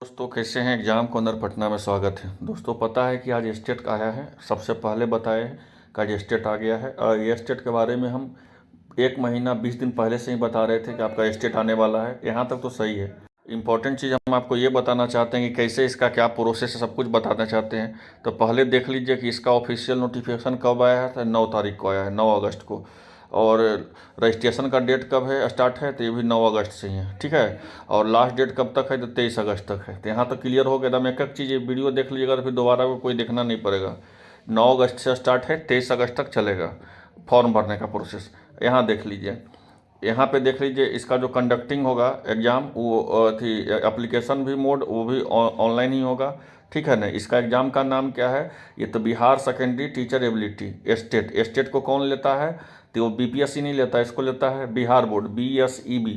दोस्तों कैसे हैं। एग्जाम को अंदर पटना में स्वागत है। दोस्तों पता है कि आज स्टेट का आया है। सबसे पहले बताए कि आज स्टेट आ गया है और ये स्टेट के बारे में हम 1 महीना 20 दिन पहले से ही बता रहे थे कि आपका स्टेट आने वाला है। यहाँ तक तो सही है। इम्पॉर्टेंट चीज़ हम आपको ये बताना चाहते हैं कि कैसे इसका क्या प्रोसेस है, सब कुछ बताना चाहते हैं। तो पहले देख लीजिए कि इसका ऑफिशियल नोटिफिकेशन कब आया है। तो 9 तारीख को आया है, 9 अगस्त को। और रजिस्ट्रेशन का डेट कब है, स्टार्ट है, तो ये भी 9 अगस्त से ही है। ठीक है। और लास्ट डेट कब तक है, तो 23 अगस्त तक है। तो यहाँ तक क्लियर हो गया। एकदम एक एक चीज़ ये वीडियो देख लीजिएगा तो फिर दोबारा कोई देखना नहीं पड़ेगा। 9 अगस्त से स्टार्ट है, 23 अगस्त तक चलेगा फॉर्म भरने का प्रोसेस। यहाँ देख लीजिए, यहाँ पे देख लीजिए इसका जो कंडक्टिंग होगा एग्ज़ाम, वो थी एप्लीकेशन भी मोड, वो भी ऑनलाइन ही होगा। ठीक है ना। इसका एग्ज़ाम का नाम क्या है, ये तो Bihar secondary teacher ability state को कौन लेता है, तो वो बीपीएससी नहीं लेता है, इसको लेता है बिहार बोर्ड, BSEB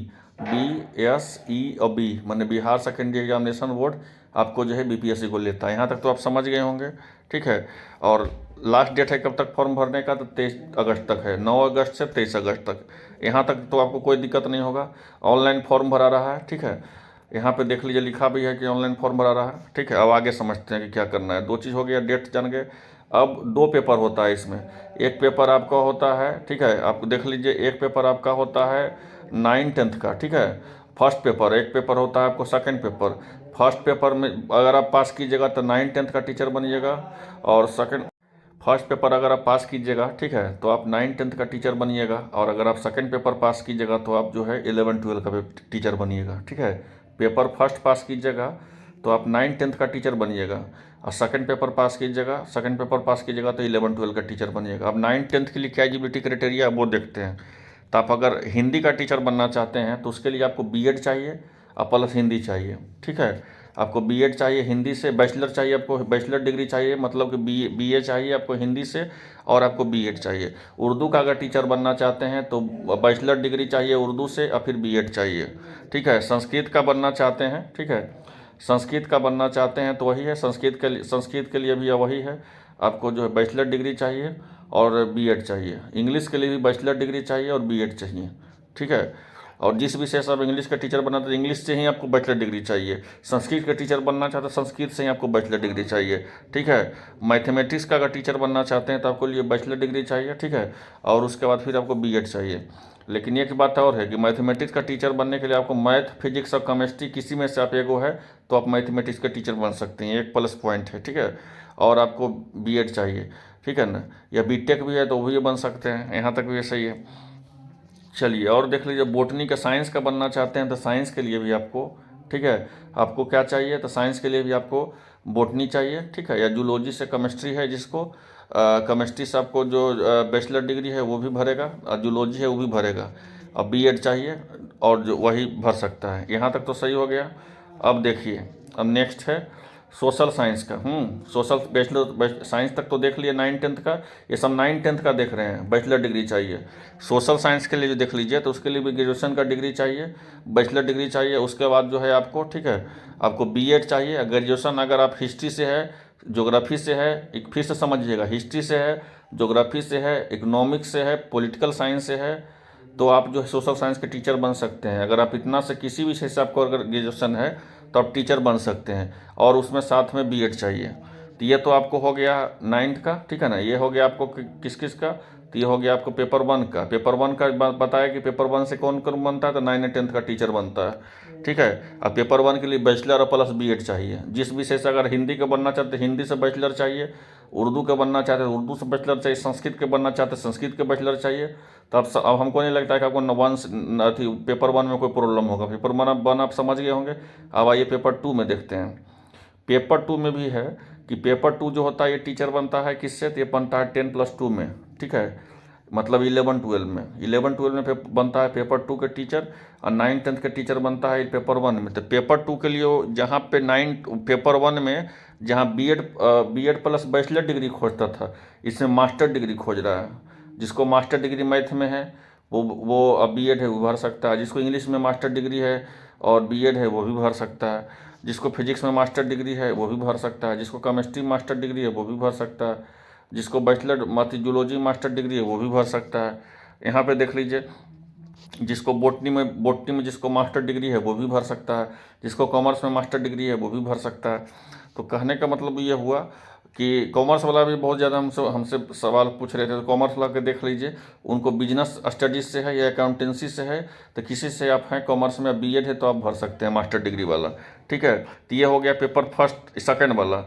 और बी माने बिहार सेकेंडरी एग्जामिनेशन बोर्ड आपको जो है बीपीएससी को लेता है। यहाँ तक तो आप समझ गए होंगे। ठीक है। और लास्ट डेट है कब तक फॉर्म भरने का, तो 23 अगस्त तक है। 9 अगस्त से 23 अगस्त तक। यहाँ तक तो आपको कोई दिक्कत नहीं होगा। ऑनलाइन फॉर्म भरा रहा है। ठीक है। यहाँ पे देख लीजिए लिखा भी है कि ऑनलाइन फॉर्म भरा रहा है। ठीक है। अब आगे समझते हैं कि क्या करना है। 2 चीज़ हो गया, डेट जान गए। अब 2 पेपर होता है इसमें। एक पेपर आपका होता है, ठीक है, आपको देख लीजिए, एक पेपर आपका होता है 9-10 का। ठीक है। फर्स्ट पेपर, एक पेपर होता है आपको सेकंड पेपर। फर्स्ट पेपर में अगर आप पास कीजिएगा तो 9-10 का टीचर बनिएगा। और सेकंड फर्स्ट पेपर अगर आप पास कीजिएगा, ठीक है, तो आप 9-10 का टीचर बनिएगा। और अगर आप सेकंड पेपर पास कीजिएगा तो आप जो है 11-12 का टीचर बनिएगा। ठीक है। पेपर फर्स्ट पास कीजिएगा तो आप 9-10 का टीचर बनिएगा। और सेकंड पेपर पास कीजिएगा, सेकंड पेपर पास कीजिएगा तो 11-12 का टीचर बनिएगा। अब 9-10 के लिए क्या एलिजिबिलिटी क्राइटेरिया है वो देखते हैं। तो आप अगर हिंदी का टीचर बनना चाहते हैं तो उसके लिए आपको बीएड चाहिए और प्लस हिंदी चाहिए। ठीक है। आपको बीएड चाहिए हिंदी से, बैचलर चाहिए, आपको बैचलर डिग्री चाहिए, मतलब कि बीए चाहिए आपको हिंदी से, और आपको बीएड चाहिए। उर्दू का अगर टीचर बनना चाहते हैं तो बैचलर डिग्री चाहिए उर्दू से और फिर बीएड चाहिए। ठीक है। संस्कृत का बनना चाहते हैं, ठीक है, संस्कृत का बनना चाहते हैं तो वही है, संस्कृत के लिए भी वही है। आपको जो है बैचलर डिग्री चाहिए और बीएड चाहिए। इंग्लिश के लिए भी बैचलर डिग्री चाहिए और बीएड चाहिए। ठीक है। और जिस विषय से आप इंग्लिश का टीचर बनना तो इंग्लिश से ही आपको बैचलर डिग्री चाहिए। संस्कृत का टीचर बनना चाहते हैं संस्कृत से ही आपको बैचलर डिग्री चाहिए। ठीक है। मैथमेटिक्स का अगर टीचर बनना चाहते हैं तो आपको लिए बैचलर डिग्री चाहिए। ठीक है। और उसके बाद फिर आपको बीएड चाहिए। लेकिन एक बात और है कि मैथमेटिक्स का टीचर बनने के लिए आपको मैथ, फिजिक्स और केमिस्ट्री किसी में से आप एगो है तो आप मैथमेटिक्स के टीचर बन सकते हैं, एक प्लस पॉइंट है। ठीक है। और आपको बीएड चाहिए। ठीक है ना। या बीटेक भी है तो वो भी बन सकते हैं। यहाँ तक भी सही है। चलिए और देख लीजिए, बोटनी का साइंस का बनना चाहते हैं तो साइंस के लिए भी आपको, ठीक है, आपको क्या चाहिए, तो साइंस के लिए भी आपको बोटनी चाहिए। ठीक है। या जूलॉजी से केमिस्ट्री है जिसको, केमिस्ट्री से आपको जो बैचलर डिग्री है वो भी भरेगा और जूलॉजी है वो भी भरेगा। अब बीएड चाहिए और जो वही भर सकता है। यहाँ तक तो सही हो गया। अब देखिए, अब नेक्स्ट है सोशल साइंस का। सोशल बैचलर साइंस तक तो देख लिए 9-10 का। ये सब 9-10 का देख रहे हैं, बैचलर डिग्री चाहिए। सोशल साइंस के लिए जो देख लीजिए तो उसके लिए भी ग्रेजुएशन का डिग्री चाहिए, बैचलर डिग्री चाहिए। उसके बाद जो है आपको, ठीक है, आपको बीएड चाहिए। ग्रेजुएशन अगर आप हिस्ट्री से है, ज्योग्राफी से है, एक फिर से समझिएगा, हिस्ट्री से है, ज्योग्राफी से है, इकोनॉमिक्स से है, पॉलिटिकल साइंस से है, तो आप जो है सोशल साइंस के टीचर बन सकते हैं। अगर आप इतना से किसी भी विषय से आपको अगर ग्रेजुएशन है तो आप टीचर बन सकते हैं। और उसमें साथ में बीएड चाहिए। तो ये तो आपको हो गया 9th का। ठीक है ना। ये हो गया आपको किस किस का, तो ये हो गया आपको पेपर 1 का। पेपर 1 का बताया कि पेपर 1 से कौन कौन बनता है, तो 9 और 10th का टीचर बनता है। ठीक है। अब पेपर 1 के लिए बैचलर और प्लस बीएड चाहिए। जिस विषय से अगर हिंदी का बनना चाहते हैं हिंदी से बैचलर चाहिए, उर्दू का बनना चाहते हैं उर्दू से बैचलर चाहिए, संस्कृत के बनना चाहते हैं संस्कृत के बैचलर चाहिए। तो अब हमको नहीं लगता है कि आपको पेपर 1 में कोई प्रॉब्लम होगा। पेपर 1 आप समझ गए होंगे। अब आइए पेपर 2 में देखते हैं। पेपर 2 में भी है कि पेपर 2 जो होता है ये टीचर बनता है किससे, तो ये बनता है 10+2 में। ठीक है। मतलब 11-12 में, 11-12 में बनता है पेपर 2 के टीचर। और 9-10 के टीचर बनता है पेपर 1 में। तो पेपर 2 के लिए जहाँ पे पेपर 1 में जहाँ बीएड प्लस बैचलर डिग्री खोजता था, इसमें मास्टर डिग्री खोज रहा है। जिसको मास्टर डिग्री मैथ में है वो अब बीएड है वो भर सकता है। जिसको इंग्लिश में मास्टर डिग्री है और बीएड है वो भी भर सकता है। जिसको फिजिक्स में मास्टर डिग्री है वो भी भर सकता है। जिसको केमिस्ट्री मास्टर डिग्री है वो भी भर सकता है। जिसको बैचलर जूलॉजी मास्टर डिग्री है वो भी भर सकता है। यहाँ पे देख लीजिए, जिसको बोटनी में जिसको मास्टर डिग्री है वो भी भर सकता है, जिसको कॉमर्स में मास्टर डिग्री है वो भी भर सकता है। तो कहने का मतलब ये हुआ कि कॉमर्स वाला भी बहुत ज़्यादा हमसे सवाल पूछ रहे थे, तो कॉमर्स वाला के देख लीजिए, उनको बिजनेस स्टडीज़ से है या अकाउंटेंसी से है, तो किसी से आप हैं कॉमर्स में बीएड है तो आप भर सकते हैं मास्टर डिग्री वाला। ठीक है, तो ये हो गया पेपर फर्स्ट सेकंड वाला।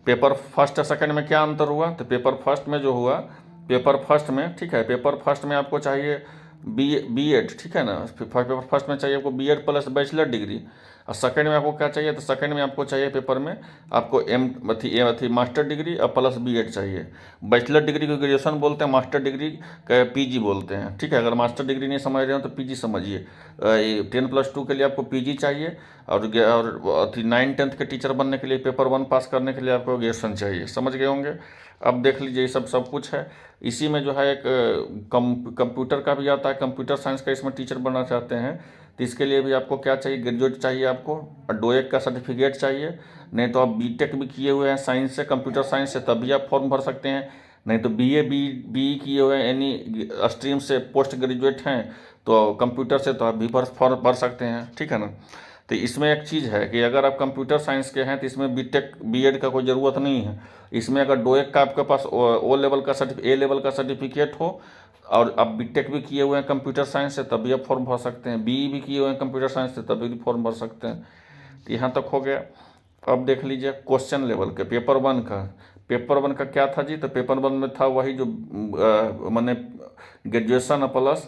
पेपर फर्स्ट सेकंड में क्या अंतर हुआ, तो पेपर फर्स्ट में जो हुआ, पेपर फर्स्ट में, ठीक है, पेपर फर्स्ट में आपको चाहिए बी एड, ठीक है ना, पेपर फर्स्ट में चाहिए आपको बीएड प्लस बैचलर डिग्री, और सेकंड में आपको क्या चाहिए, तो सेकंड में आपको चाहिए पेपर में आपको अथी मास्टर डिग्री और प्लस बीएड चाहिए। बैचलर डिग्री को ग्रेजुएशन बोलते हैं, मास्टर डिग्री का पीजी बोलते हैं। ठीक है, अगर मास्टर डिग्री नहीं समझ रहे हो तो पीजी समझिए। 10+2 के लिए आपको पीजी चाहिए, और अथी 9-10 के टीचर बनने के लिए पेपर 1 पास करने के लिए आपको ग्रेजुएशन चाहिए। समझ गए होंगे। अब देख लीजिए ये सब कुछ है। इसी में जो है एक कंप्यूटर का भी आता है, कंप्यूटर साइंस का इसमें टीचर बनना चाहते हैं तो इसके लिए भी आपको क्या चाहिए, ग्रेजुएट चाहिए आपको, और डोएक का सर्टिफिकेट चाहिए। नहीं तो आप बीटेक भी किए हुए हैं साइंस से, कंप्यूटर साइंस से, तभी आप फॉर्म भर सकते हैं। नहीं तो बी किए हुए हैं एनी स्ट्रीम से, पोस्ट ग्रेजुएट हैं तो कंप्यूटर से, तो आप भी फॉर्म भर सकते हैं। ठीक है ना। तो इसमें एक चीज़ है कि अगर आप कंप्यूटर साइंस के हैं तो इसमें बीटेक बीएड का कोई ज़रूरत नहीं है। इसमें अगर डोएक का आपके पास ए लेवल का सर्टिफिकेट हो, और आप बीटेक भी किए हुए हैं कंप्यूटर साइंस से, तभी आप फॉर्म भर सकते हैं। बीई भी किए हुए हैं कंप्यूटर साइंस से, तभी भी फॉर्म भर सकते हैं। तो यहाँ तक हो गया। अब देख लीजिए क्वेश्चन लेवल के पेपर वन का क्या था जी, तो पेपर 1 में था वही जो मैंने ग्रेजुएशन प्लस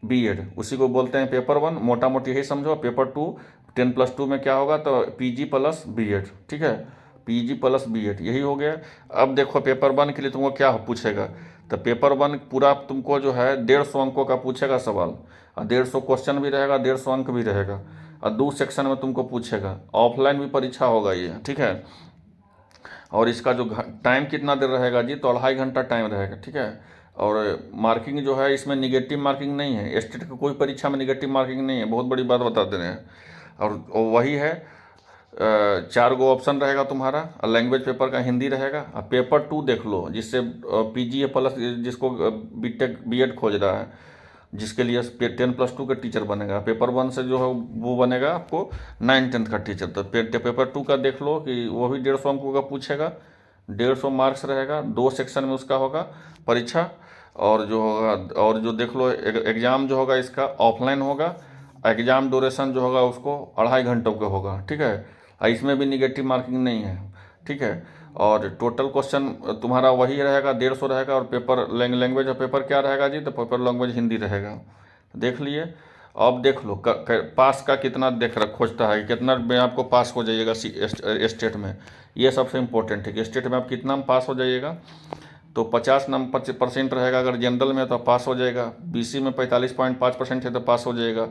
बीएड, उसी को बोलते हैं पेपर 1। मोटा मोटी यही समझो। पेपर 2 10+2 में क्या होगा, तो पीजी प्लस बीएड। ठीक है, पीजी प्लस बीएड यही हो गया। अब देखो पेपर 1 के लिए तुमको क्या पूछेगा, तो पेपर 1 पूरा तुमको जो है 150 अंकों का पूछेगा सवाल, और 150 क्वेश्चन भी रहेगा, 150 अंक भी रहेगा, और 2 सेक्शन में तुमको पूछेगा। ऑफलाइन भी परीक्षा होगा ये। ठीक है, और इसका जो टाइम कितना देर रहेगा जी, तो 2.5 घंटा टाइम रहेगा। ठीक है, और मार्किंग जो है इसमें निगेटिव मार्किंग नहीं है। स्टेट की कोई परीक्षा में निगेटिव मार्किंग नहीं है, बहुत बड़ी बात बता दे रहे हैं। और वही है, 4 गो ऑप्शन रहेगा तुम्हारा, और लैंग्वेज पेपर का हिंदी रहेगा। और पेपर 2 देख लो, जिससे पीजी प्लस जिसको बीटेक बीएड खोज रहा है, जिसके लिए 10+2 का टीचर बनेगा। पेपर 1 से जो है वो बनेगा आपको 9-10 का टीचर। तो पेपर 2 का देख लो कि वो भी 150 अंकों का पूछेगा, 150 मार्क्स रहेगा, 2 सेक्शन में उसका होगा परीक्षा। और जो होगा, और जो देख लो एग्ज़ाम जो होगा इसका ऑफलाइन होगा। एग्ज़ाम ड्यूरेशन जो होगा उसको 2.5 घंटों का होगा। ठीक है, और इसमें भी निगेटिव मार्किंग नहीं है। ठीक है, और टोटल क्वेश्चन तुम्हारा वही रहेगा, 150 रहेगा। और पेपर लैंग्वेज और पेपर क्या रहेगा जी, तो पेपर लैंग्वेज हिंदी रहेगा। देख लिए। अब देख लो पास का कितना खोजता है, कितना में आपको पास हो जाइएगा स्टेट में। ये सबसे इम्पोर्टेंट है कि स्टेट में आप कितना में पास हो जाइएगा। तो 50% रहेगा अगर जनरल में, तो पास हो जाएगा। बीसी में 45.5% है तो पास हो जाएगा।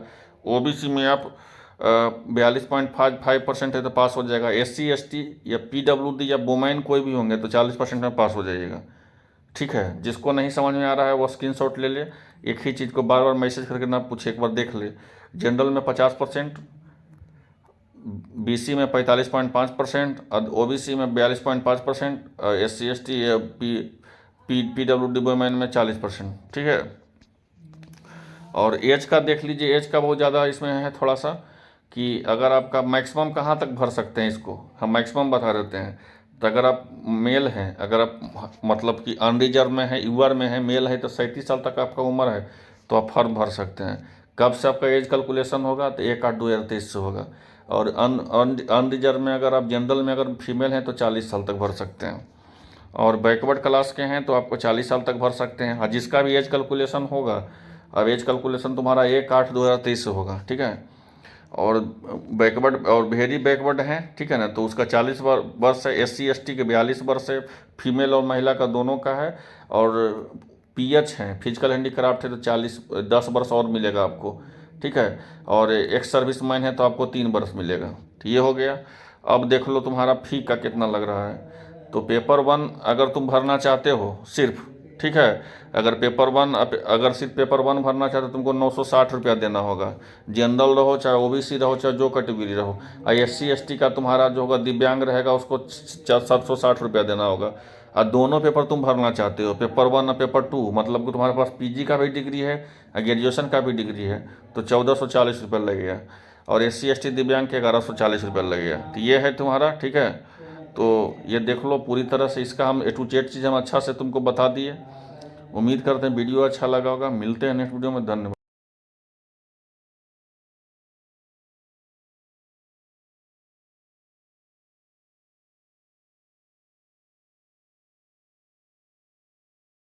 ओबीसी में आप 42.55% है तो पास हो जाएगा। SC ST या PWD या वुमेन कोई भी होंगे तो 40% में पास हो जाइएगा। ठीक है, जिसको नहीं समझ में आ रहा है वो स्क्रीनशॉट ले ले, एक ही चीज़ को बार बार मैसेज करके ना पूछे, एक बार देख ले। जनरल में 50%, BC में 45.5%, OBC में 42.5%, SC ST या PWD वुमेन में 40%। ठीक है, और एज का देख लीजिए, एज का बहुत ज़्यादा इसमें है थोड़ा सा, कि अगर आपका मैक्सिमम कहाँ तक भर सकते हैं, इसको हम मैक्सिमम बता देते हैं। तो अगर आप मेल हैं, अगर आप मतलब कि अनरिजर्व में है, यूआर में है, मेल है, तो 37 साल तक आपका उम्र है तो आप फॉर्म भर सकते हैं। कब से आपका एज कैलकुलेशन होगा, तो 1/8/2023 से होगा। और अनरिजर्व में अगर आप जनरल में अगर फीमेल हैं तो 40 साल तक भर सकते हैं। और बैकवर्ड क्लास के हैं तो आपको 40 साल तक भर सकते हैं। और जिसका भी एज कैलकुलेशन होगा, अब एज कैलकुलेशन तुम्हारा 1/8/2023 से होगा। ठीक है, और बैकवर्ड और वेरी बैकवर्ड हैं, ठीक है ना, तो उसका 40 वर्ष है। SC ST के 42 वर्ष है, फीमेल और महिला का दोनों का है। और PH हैं, फिजिकल हैंडीक्राफ्ट है, तो 10 वर्ष और मिलेगा आपको। ठीक है, और एक्स सर्विस मैन है तो आपको 3 वर्ष मिलेगा। तो ये हो गया। अब देख लो तुम्हारा फी का कितना लग रहा है। तो पेपर 1 अगर तुम भरना चाहते हो सिर्फ, ठीक है, अगर सिर्फ पेपर 1 भरना चाहते हो तुमको 960 रुपया देना होगा। जनरल रहो चाहे OBC रहो चाहे जो कैटेगरी रहो। SC ST का तुम्हारा जो होगा दिव्यांग रहेगा उसको 760 रुपया देना होगा। और दोनों पेपर तुम भरना चाहते हो, पेपर 1 और पेपर 2, मतलब कि तुम्हारे पास पीजी का भी डिग्री है और ग्रेजुएशन का भी डिग्री है, तो 1440 रुपये लगेगा। और SC ST दिव्यांग के 1140 रुपये लगेगा। तो ये है तुम्हारा, ठीक है। तो ये देख लो पूरी तरह से, इसका हम A to Z चीज़ हम अच्छा से तुमको बता दिए। उम्मीद करते हैं वीडियो अच्छा लगा होगा। मिलते हैं नेक्स्ट वीडियो में। धन्यवाद।